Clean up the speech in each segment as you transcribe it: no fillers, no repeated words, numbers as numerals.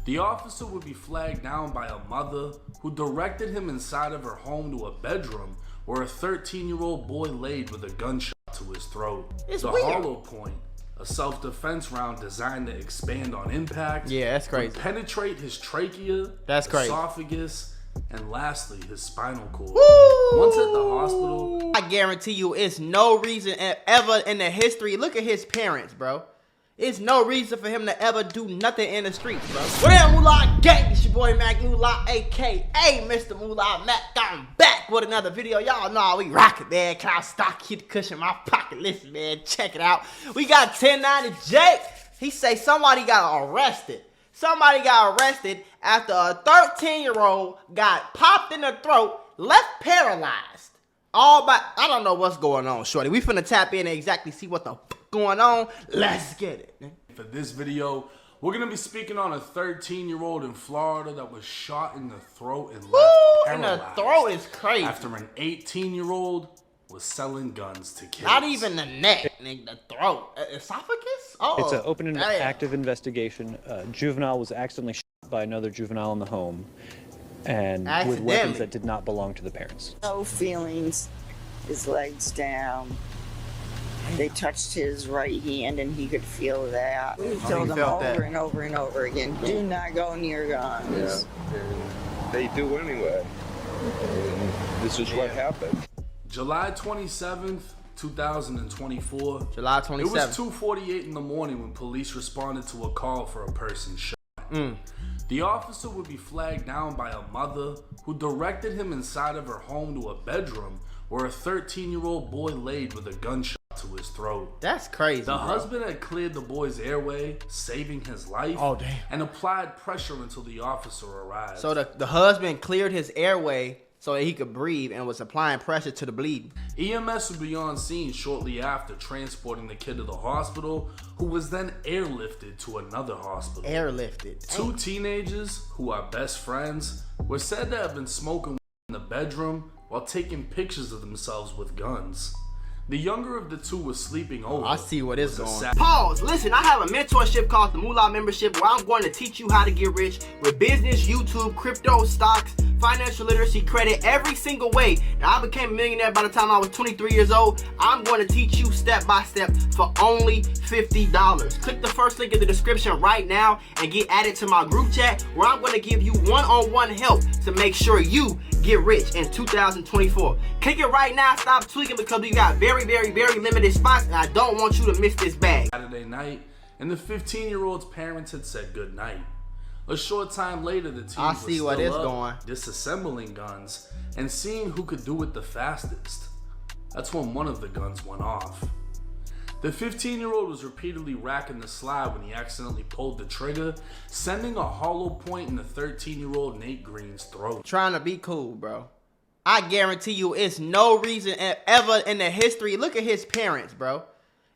The officer would be flagged down by a mother who directed him inside of her home to a bedroom where a 13-year-old boy laid with a gunshot to his throat. It's the weird. hollow point, a self-defense round designed to expand on impact, Yeah, that's crazy. would penetrate his trachea, That's crazy. esophagus, and lastly, his spinal cord. Woo! Once at the hospital, I guarantee you, it's no reason ever in the history. Look at his parents, bro. It's no reason for him to ever do nothing in the streets, bro. What up, Mula gang? It's your boy Mac Mula, aka Mr. Mula Mac. I'm back with another video. Y'all know how we rock it, man. Cloud stock, keep the cushion in my pocket. Listen, man, check it out. We got 1090 Jake. He say somebody got arrested. Somebody got arrested after a 13-year-old got popped in the throat, left paralyzed. All by, I don't know what's going on, shorty. We finna tap in and exactly see what the fuck going on. Let's get it, man. for this video, we're going to be speaking on a 13-year-old in Florida that was shot in the throat and left paralyzed. In the throat is crazy. After an 18-year-old was selling guns to kids. Not even the neck, nigga, the throat. Esophagus? Oh, It's an open and damn. active investigation. Juvenile was accidentally shot by another juvenile in the home, and with weapons that did not belong to the parents. No feelings, his legs down. They touched his right hand and he could feel that. We told him over and over and over again, do not go near guns. Yeah, and they do anyway. And this is what happened. July 27th, 2024. July 27th. It was 2:48 in the morning when police responded to a call for a person shot. The officer would be flagged down by a mother who directed him inside of her home to a bedroom where a 13-year-old boy laid with a gunshot to his throat. That's crazy. The husband had cleared the boy's airway, saving his life. Oh, damn. And applied pressure until the officer arrived. So the husband cleared his airway so that he could breathe and was applying pressure to the bleeding. EMS would be on scene shortly after, transporting the kid to the hospital, who was then airlifted to another hospital. Airlifted. Two teenagers, who are best friends, were said to have been smoking in the bedroom while taking pictures of themselves with guns. The younger of the two was sleeping over. I see what is going on. Pause. Listen, I have a mentorship called the Mula membership where I'm going to teach you how to get rich with business, YouTube, crypto, stocks, financial literacy, credit, every single way. Now, I became a millionaire by the time I was 23 years old. I'm going to teach you step by step for only $50. Click the first link in the description right now and get added to my group chat where I'm going to give you one-on-one help to make sure you get rich in 2024. Click it right now. Stop tweaking because we got very limited spots and I don't want you to miss this bag. Saturday night, and the 15-year-old's parents had said goodnight. A short time later, the team was still up, disassembling guns and seeing who could do it the fastest. That's when one of the guns went off. The 15-year-old was repeatedly racking the slide when he accidentally pulled the trigger, sending a hollow point in the 13-year-old Nate Green's throat. Trying to be cool, bro. I guarantee you, it's no reason ever in the history. Look at his parents, bro.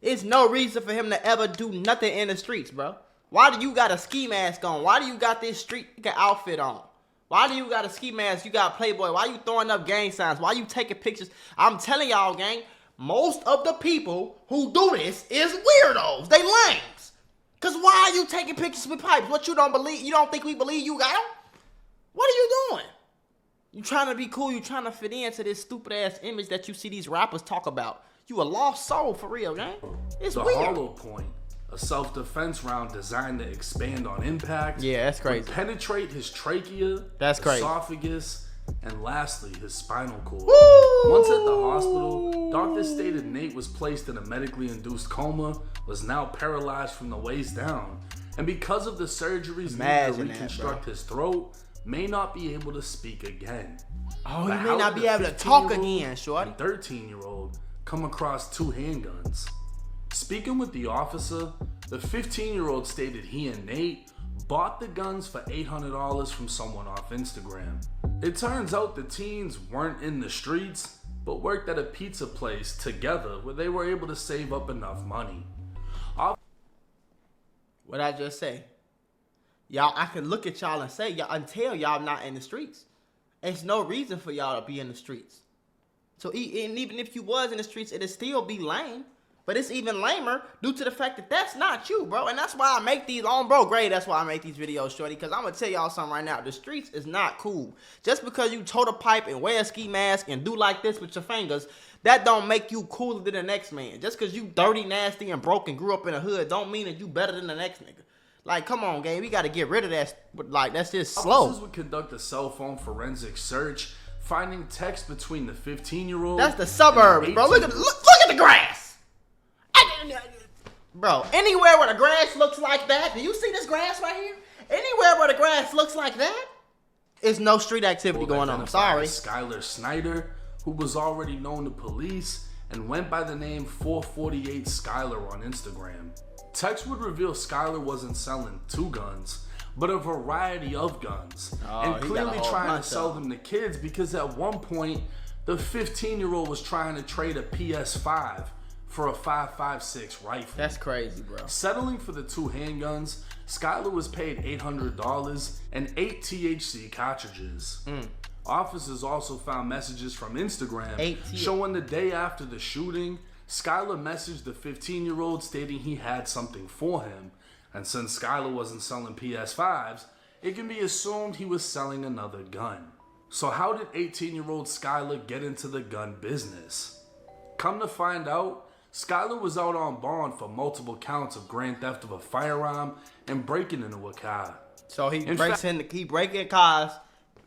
It's no reason for him to ever do nothing in the streets, bro. Why do you got a ski mask on? Why do you got this street outfit on? Why do you got a ski mask? You got Playboy. Why you throwing up gang signs? Why you taking pictures? I'm telling y'all, gang, most of the people who do this is weirdos. They lames. Cause why are you taking pictures with pipes? What, you don't believe? You don't think we believe you got them? What are you doing? You trying to be cool? You trying to fit into this stupid ass image that you see these rappers talk about? You a lost soul for real, gang. It's weird. The hollow point, a self-defense round designed to expand on impact. Yeah, that's crazy. Would penetrate his trachea, that's crazy, esophagus, and lastly, his spinal cord. Woo! Once at the hospital, doctors stated Nate was placed in a medically induced coma, was now paralyzed from the waist down, and because of the surgeries needed to reconstruct his throat, may not be able to speak again. Oh, you may not be able to talk again, shorty. 13-year-old come across two handguns. Speaking with the officer, the 15-year-old stated he and Nate bought the guns for $800 from someone off Instagram. It turns out the teens weren't in the streets, but worked at a pizza place together where they were able to save up enough money. What'd I just say? Y'all, I can look at y'all and say, y'all, until y'all not in the streets, there's no reason for y'all to be in the streets. So, and even if you was in the streets, it'd still be lame. But it's even lamer due to the fact that that's not you, bro. And that's why I make these on bro grade. That's why I make these videos, shorty. Because I'm going to tell y'all something right now. The streets is not cool. Just because you tote a pipe and wear a ski mask and do like this with your fingers, that don't make you cooler than the next man. Just because you dirty, nasty, and broke and grew up in the hood don't mean that you better than the next nigga. Like, come on, gang. We got to get rid of that. Like, that's just slow. Officers would conduct a cell phone forensic search, finding text between the 15-year-old. That's the suburbs, bro. Look at the grass. Bro, anywhere where the grass looks like that, do you see this grass right here? Anywhere where the grass looks like that, is no street activity going on. Sorry. Skylar Snyder, who was already known to police and went by the name 448 Skylar on Instagram. Text would reveal Skylar wasn't selling 2 guns, but a variety of guns, and clearly trying to sell them to kids because at one point, the 15-year-old was trying to trade a PS5 for a 5.56 rifle. That's crazy, bro. Settling for the 2 handguns, Skylar was paid $800 and 8 THC cartridges. Officers also found messages from Instagram showing the day after the shooting, Skylar messaged the 15-year-old stating he had something for him. And since Skylar wasn't selling PS5s, it can be assumed he was selling another gun. So how did 18-year-old Skylar get into the gun business? Come to find out, Skylar was out on bond for multiple counts of grand theft of a firearm and breaking into a car. So he breaking cars,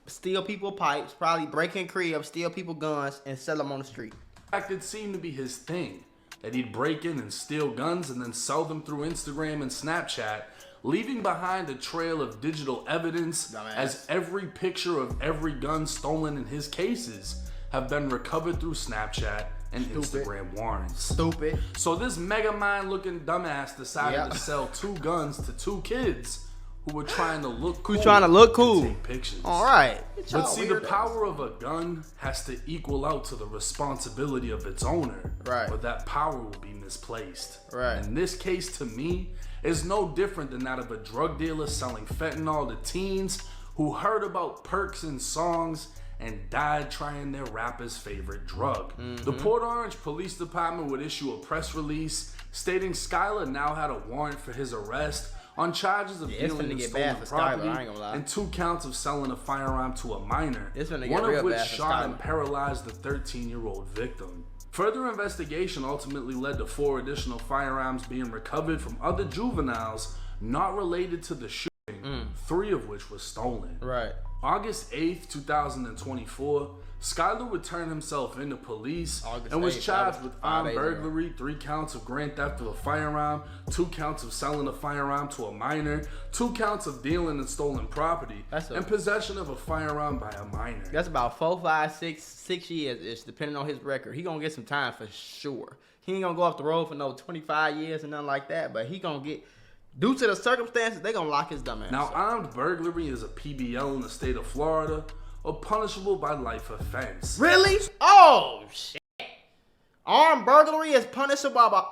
steal people pipes, probably breaking cribs, steal people guns, and sell them on the street. In fact, it seemed to be his thing, that he'd break in and steal guns and then sell them through Instagram and Snapchat, leaving behind a trail of digital evidence as every picture of every gun stolen in his cases have been recovered through Snapchat and Instagram warrants. Stupid. So this mega mind looking dumbass decided to sell 2 guns to 2 kids who were trying to look cool. Who's trying to look cool? Take pictures. All right. But see, the power of a gun has to equal out to the responsibility of its owner. Right. Or that power will be misplaced. Right. In this case, to me, is no different than that of a drug dealer selling fentanyl to teens who heard about perks and songs and died trying their rapper's favorite drug. The Port Orange Police Department would issue a press release stating Skylar now had a warrant for his arrest on charges of dealing in stolen property and 2 counts of selling a firearm to a minor, one of which shot and paralyzed the 13-year-old victim. Further investigation ultimately led to 4 additional firearms being recovered from other juveniles not related to the shooting, 3 of which were stolen. Right. August 8th, 2024, Skylar would turn himself into police and was charged with armed burglary, 3 counts of grand theft of a firearm, 2 counts of selling a firearm to a minor, 2 counts of dealing in stolen property, and possession of a firearm by a minor. That's about 4, 5, 6 years-ish, depending on his record. He gonna get some time for sure. He ain't gonna go off the road for no 25 years and nothing like that, but he gonna get... Due to the circumstances, they gonna lock his dumb ass. Now, armed burglary is a PBL in the state of Florida, or punishable by life offense. Really? Oh, shit. Armed burglary is punishable by...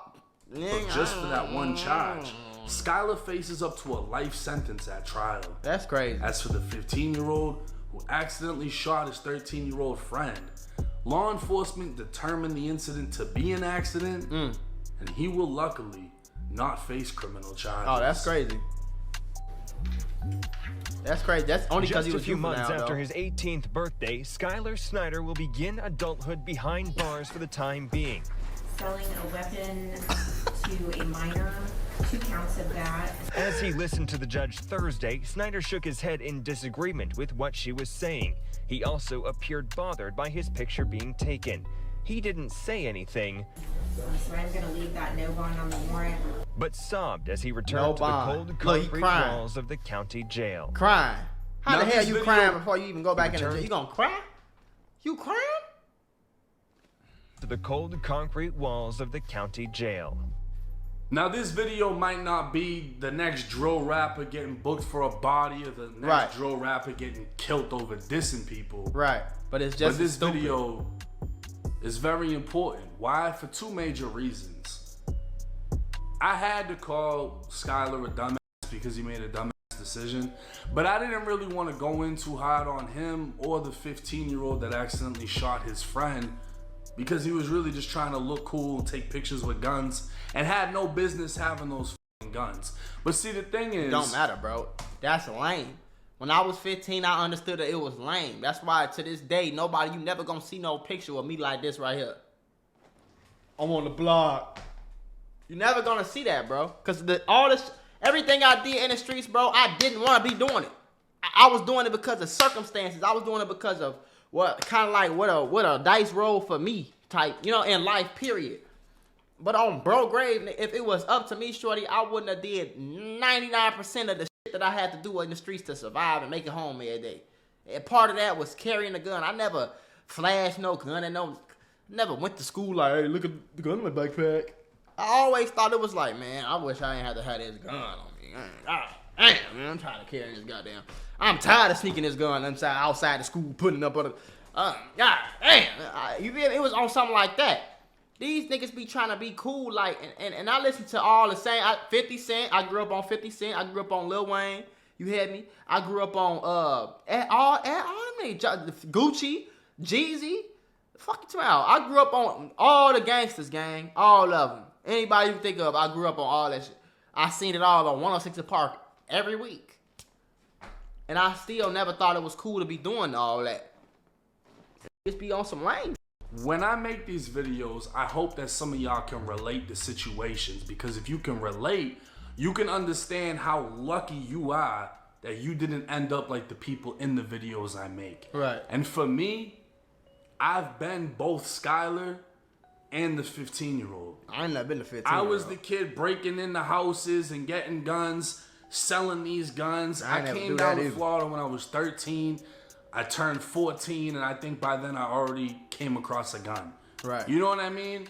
But just for that one charge, Skylar faces up to a life sentence at trial. That's crazy. As for the 15-year-old who accidentally shot his 13-year-old friend, law enforcement determined the incident to be an accident, and he will luckily not face criminal charges. Oh, that's crazy. That's crazy. That's only because he was just a few months after his 18th birthday, Skylar Snyder will begin adulthood behind bars for the time being. Selling a weapon to a minor, 2 counts of that. As he listened to the judge Thursday, Snyder shook his head in disagreement with what she was saying. He also appeared bothered by his picture being taken. He didn't say anything, so I'm gonna leave that no bond on the warrant, but sobbed as he returned to the cold concrete walls of the county jail. Crying. How the hell you crying before you even go back in the jail? You gonna cry? You crying? To the cold concrete walls of the county jail. Now, this video might not be the next drill rapper getting booked for a body or the next drill rapper getting killed over dissing people. Right. But it's just this video is very important. Why? For 2 major reasons. I had to call Skylar a dumbass because he made a dumbass decision, but I didn't really want to go in too hard on him or the 15-year-old that accidentally shot his friend because he was really just trying to look cool and take pictures with guns and had no business having those guns. But see, the thing is, it don't matter, bro. That's lame. When I was 15, I understood that it was lame. That's why to this day, you never gonna see no picture of me like this right here. I'm on the block. You never gonna see that, bro. Cause everything I did in the streets, bro, I didn't want to be doing it. I was doing it because of circumstances. I was doing it because of what a dice roll for me type, in life, period. But on bro grave, if it was up to me, shorty, I wouldn't have did 99% of the shit that I had to do in the streets to survive and make it home every day. And part of that was carrying a gun. I never flashed no gun and never went to school like, hey, look at the gun in my backpack. I always thought it was like, man, I wish I ain't had to have this gun on me. Damn, man, I'm tired of carrying this goddamn. I'm tired of sneaking this gun outside the school, putting it up on the. God damn, you feel me? It was on something like that. These niggas be trying to be cool, like, and I listen to all the same. 50 Cent, I grew up on 50 Cent. I grew up on Lil Wayne. You had me. I grew up on all Gucci, Jeezy. Fuck you about. I grew up on all the gangsters, gang, all of them. Anybody you think of, I grew up on all that shit. I seen it all on 106 Park every week, and I still never thought it was cool to be doing all that. Just be on some lame. When I make these videos, I hope that some of y'all can relate to situations, because if you can relate, you can understand how lucky you are that you didn't end up like the people in the videos I make. Right. And for me, I've been both Skylar and the 15-year-old. I ain't never been the 15-year-old. I was the kid breaking into houses and getting guns, selling these guns. I came down to Florida when I was 13. I turned 14, and I think by then I already came across a gun. Right. You know what I mean?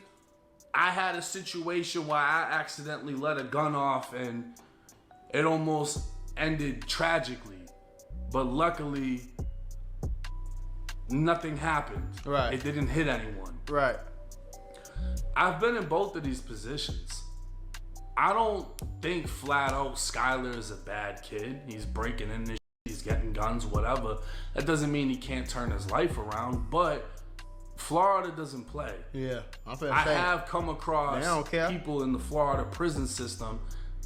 I had a situation where I accidentally let a gun off, and it almost ended tragically. But luckily, nothing happened. Right. It didn't hit anyone. Right. I've been in both of these positions. I don't think flat out Skylar is a bad kid. He's breaking in this. He's getting guns, whatever. That doesn't mean he can't turn his life around, but Florida doesn't play. Yeah, I have come across people in the Florida prison system,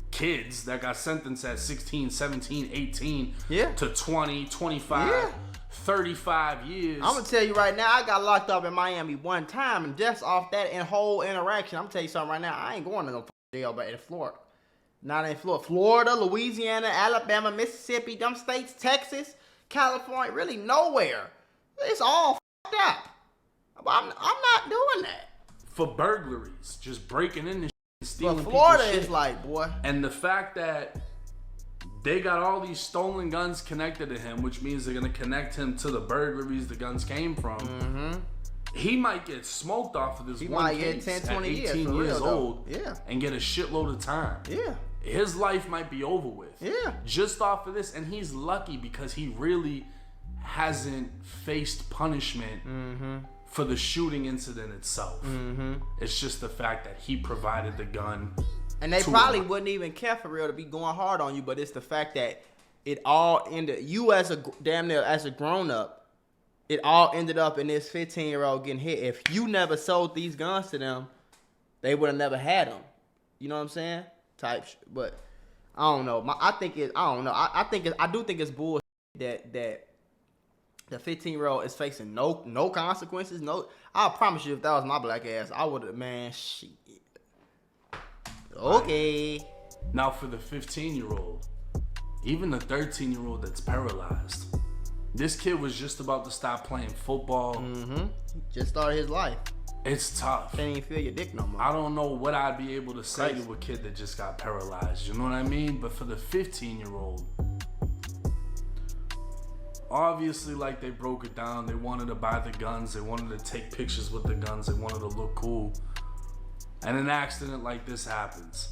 kids that got sentenced at 16, 17, 18 to 20, 25, 35 years. I'm going to tell you right now, I got locked up in Miami one time, and just off that whole interaction, I'm going to tell you something right now, I ain't going to no jail, but in Florida. Not in Florida. Florida, Louisiana, Alabama, Mississippi, them states, Texas, California, really nowhere. It's all fucked up. I'm not doing that. For burglaries, just breaking in and stealing Florida people's shit. is like, boy. And the fact that they got all these stolen guns connected to him, which means they're going to connect him to the burglaries the guns came from. Mm-hmm. He might get smoked off of this one case get 10, 20 at 18 years old yeah. and get a shitload of time. Yeah. His life might be over with. Yeah. Just off of this. And he's lucky because he really hasn't faced punishment for the shooting incident itself. Mm-hmm. It's just the fact that he provided the gun. And they probably wouldn't even care for real to be going hard on you, but it's the fact that it all ended. You as a damn near as a grown up, it all ended up in this 15-year-old getting hit. If you never sold these guns to them, they would have never had them. You know what I'm saying? Type shit. But I don't know. I do think it's bullshit that the 15-year-old is facing no consequences. No, I promise you, if that was my black ass, I would have, man, shit. Okay. Now for the 15-year-old, even the 13-year-old that's paralyzed, this kid was just about to stop playing football. Mm-hmm. Just started his life. It's tough. Can't even feel your dick no more. I don't know what I'd be able to say to a kid that just got paralyzed. You know what I mean? But for the 15-year-old, obviously, like, they broke it down. They wanted to buy the guns. They wanted to take pictures with the guns. They wanted to look cool. And an accident like this happens.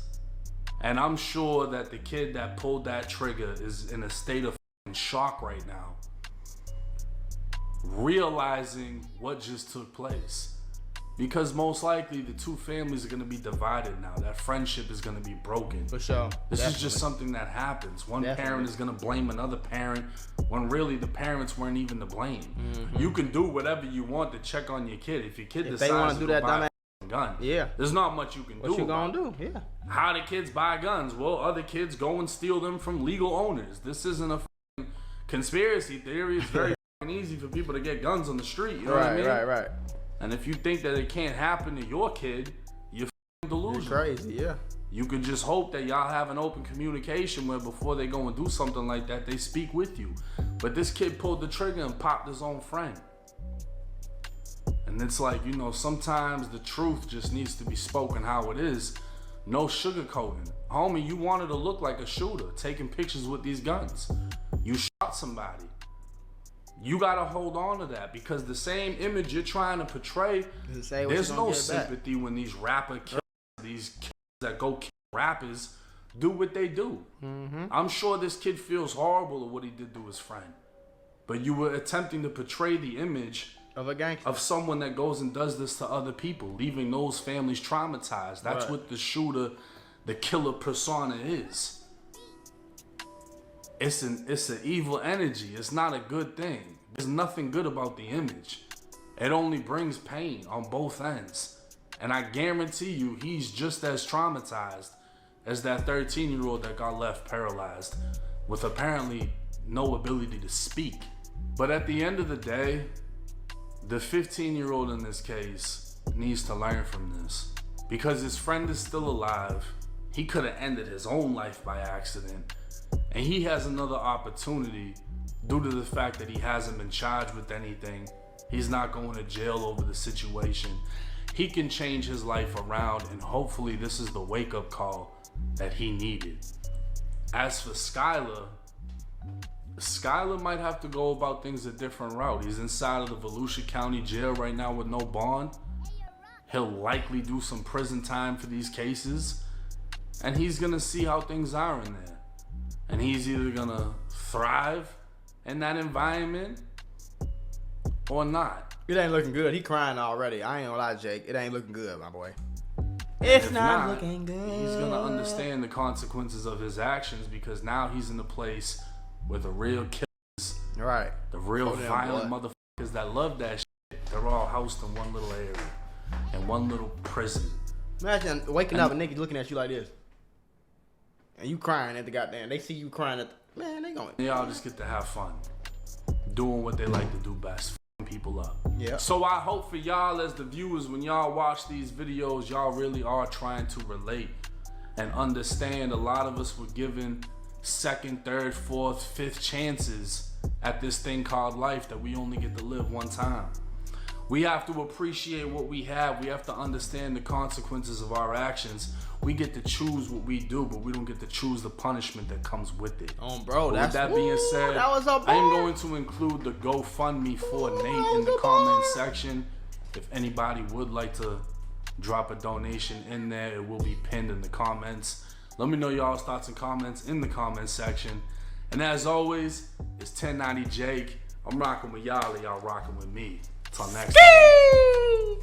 And I'm sure that the kid that pulled that trigger is in a state of shock right now, realizing what just took place. Because most likely the two families are going to be divided now. That friendship is going to be broken. For sure. This is just something that happens. One parent is going to blame another parent when really the parents weren't even to blame. You can do whatever you want to check on your kid. If your kid decides to buy a gun, there's not much you can do. What you going to do? Yeah. How do kids buy guns? Well, other kids go and steal them from legal owners. This isn't a conspiracy theory. It's very easy for people to get guns on the street. You know what I mean? Right. And if you think that it can't happen to your kid, you're delusional. You're crazy, yeah. You could just hope that y'all have an open communication where before they go and do something like that, they speak with you. But this kid pulled the trigger and popped his own friend. And it's like, you know, sometimes the truth just needs to be spoken how it is. No sugarcoating. Homie, you wanted to look like a shooter, taking pictures with these guns. You shot somebody. You gotta hold on to that, because the same image you're trying to portray, there's no sympathy when these these kids that go kill rappers do what they do. I'm sure this kid feels horrible of what he did to his friend, but you were attempting to portray the image of a gangster, of someone that goes and does this to other people, leaving those families traumatized. That's what the shooter, the killer persona is. It's an evil energy. It's not a good thing. There's nothing good about the image. It only brings pain on both ends. And I guarantee you, he's just as traumatized as that 13-year-old that got left paralyzed with apparently no ability to speak. But at the end of the day, the 15-year-old in this case needs to learn from this, because his friend is still alive. He could have ended his own life by accident. And he has another opportunity due to the fact that he hasn't been charged with anything. He's not going to jail over the situation. He can change his life around, and hopefully this is the wake-up call that he needed. As for Skylar might have to go about things a different route. He's inside of the Volusia County Jail right now with no bond. He'll likely do some prison time for these cases, and he's gonna see how things are in there. And he's either gonna thrive in that environment or not. It ain't looking good. He crying already. I ain't gonna lie, Jake. It ain't looking good, my boy. It's not looking good. He's gonna understand the consequences of his actions, because now he's in a place where the real killers, the real violent motherfuckers that love that shit, they're all housed in one little area, in one little prison. Imagine waking up and niggas looking at you like this, and you crying at the goddamn. They see you crying at the, man. They going. Y'all just get to have fun, doing what they like to do best, f***ing people up. Yeah. So I hope for y'all as the viewers, when y'all watch these videos, y'all really are trying to relate and understand. A lot of us were given second, third, fourth, fifth chances at this thing called life that we only get to live one time. We have to appreciate what we have. We have to understand the consequences of our actions. We get to choose what we do, but we don't get to choose the punishment that comes with it. Bro, with that being said, I am going to include the GoFundMe for Nate in the comment section. If anybody would like to drop a donation in there, it will be pinned in the comments. Let me know y'all's thoughts and comments in the comment section. And as always, it's 1090 Jake. I'm rocking with y'all, and y'all rocking with me. Till next time.